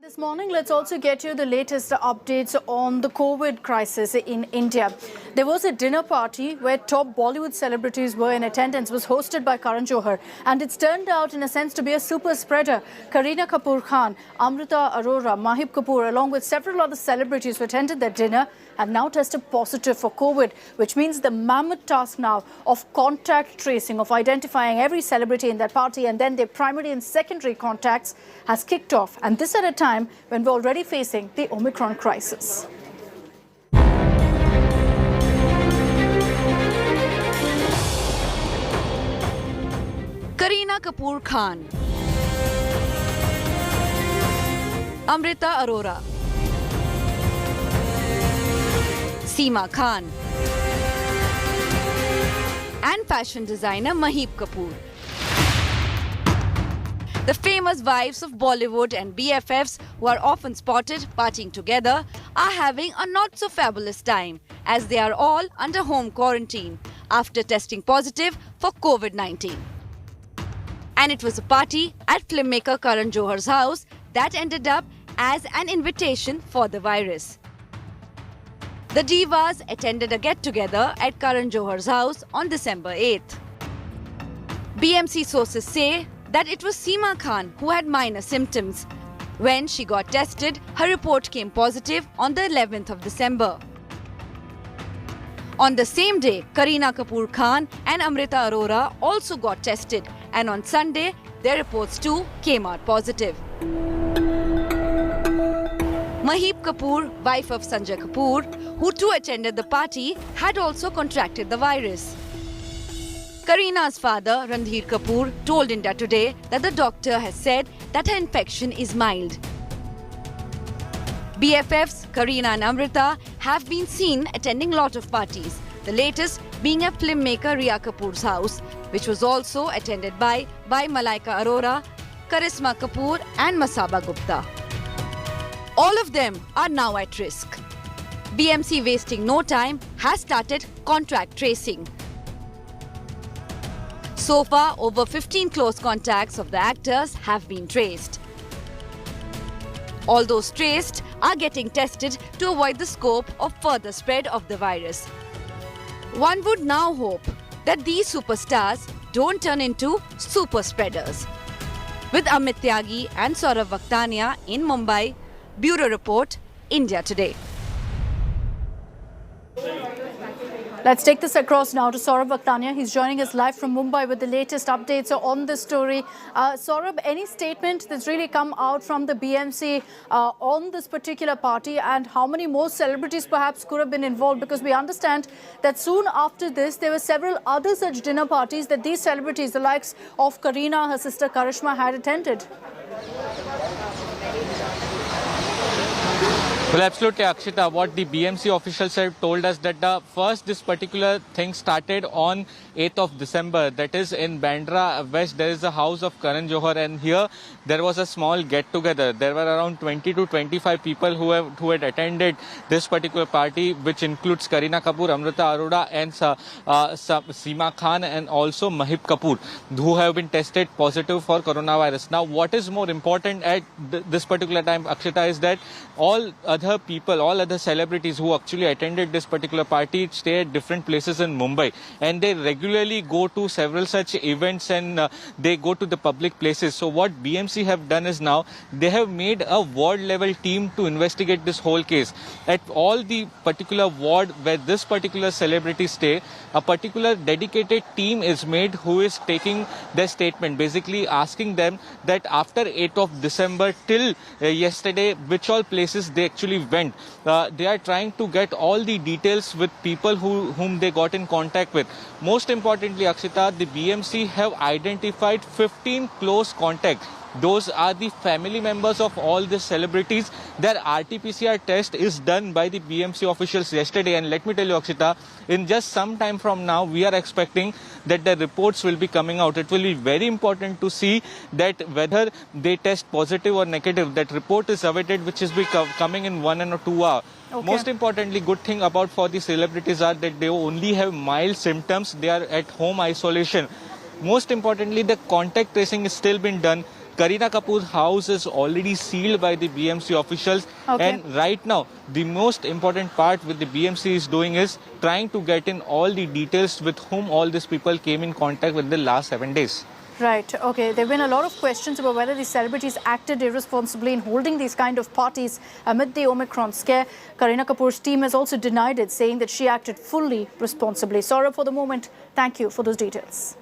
This morning, let's also get you the latest updates on the COVID crisis in India. There was a dinner party where top Bollywood celebrities were in attendance, was hosted by Karan Johar, and it's turned out in a sense to be a super spreader. Kareena Kapoor Khan, Amrita Arora, Mahib Kapoor, along with several other celebrities who attended that dinner, have now tested positive for COVID, which means the mammoth task now of contact tracing, of identifying every celebrity in that party and then their primary and secondary contacts has kicked off. And this at a time when we're already facing the Omicron crisis. Kareena Kapoor Khan, Amrita Arora, Seema Khan, and fashion designer Mahib Kapoor. The famous wives of Bollywood and BFFs, who are often spotted partying together, are having a not-so-fabulous time as they are all under home quarantine after testing positive for COVID-19. And it was a party at filmmaker Karan Johar's house that ended up as an invitation for the virus. The divas attended a get-together at Karan Johar's house on December 8th. BMC sources say that it was Seema Khan who had minor symptoms. When she got tested, her report came positive on the 11th of December. On the same day, Kareena Kapoor Khan and Amrita Arora also got tested, and on Sunday, their reports too came out positive. Mahib Kapoor, wife of Sanjay Kapoor, who too attended the party, had also contracted the virus. Kareena's father, Randhir Kapoor, told India Today that the doctor has said that her infection is mild. BFFs, Kareena and Amrita, have been seen attending lot of parties, the latest being at filmmaker Rhea Kapoor's house, which was also attended by Malaika Arora, Karisma Kapoor and Masaba Gupta. All of them are now at risk. BMC, wasting no time, has started contact tracing. So far, over 15 close contacts of the actors have been traced. All those traced are getting tested to avoid the scope of further spread of the virus. One would now hope that these superstars don't turn into super spreaders. With Amit Tyagi and Saurav Vakhtania in Mumbai, Bureau Report, India Today. Let's take this across now to Saurav Vakhtania. He's joining us live from Mumbai with the latest updates on this story. Saurav, any statement that's really come out from the BMC on this particular party, and how many more celebrities perhaps could have been involved? Because we understand that soon after this, there were several other such dinner parties that these celebrities, the likes of Kareena, her sister Karishma, had attended. Well, absolutely, Akshita. What the BMC officials have told us that this particular thing started on 8th of December. That is in Bandra West. There is a house of Karan Johar, and here there was a small get-together. There were around 20 to 25 people who had attended this particular party, which includes Kareena Kapoor, Amrita Arora, and Seema Khan, and also Mahib Kapoor, who have been tested positive for coronavirus. Now, what is more important at this particular time, Akshita, is that all other people, all other celebrities who actually attended this particular party stay at different places in Mumbai, and they regularly go to several such events, and they go to the public places. So what BMC have done is now they have made a ward level team to investigate this whole case. At all the particular ward where this particular celebrity stay, a particular dedicated team is made who is taking their statement, basically asking them that after 8th of December till yesterday, which all places they actually went. They are trying to get all the details with people whom they got in contact with. Most importantly, Akshita, the BMC have identified 15 close contacts. Those are the family members of all the celebrities. Their RT-PCR test is done by the BMC officials yesterday. And let me tell you, Akshita, in just some time from now, we are expecting that the reports will be coming out. It will be very important to see that whether they test positive or negative. That report is awaited, which is coming in 1 or 2 hours. Okay. Most importantly, good thing about for the celebrities are that they only have mild symptoms. They are at home isolation. Most importantly, the contact tracing is still being done. Kareena Kapoor's house is already sealed by the BMC officials. Okay. And right now, the most important part with the BMC is doing is trying to get in all the details with whom all these people came in contact with the last 7 days. Right. Okay. There have been a lot of questions about whether these celebrities acted irresponsibly in holding these kind of parties amid the Omicron scare. Kareena Kapoor's team has also denied it, saying that she acted fully responsibly. Saurabh, for the moment, thank you for those details.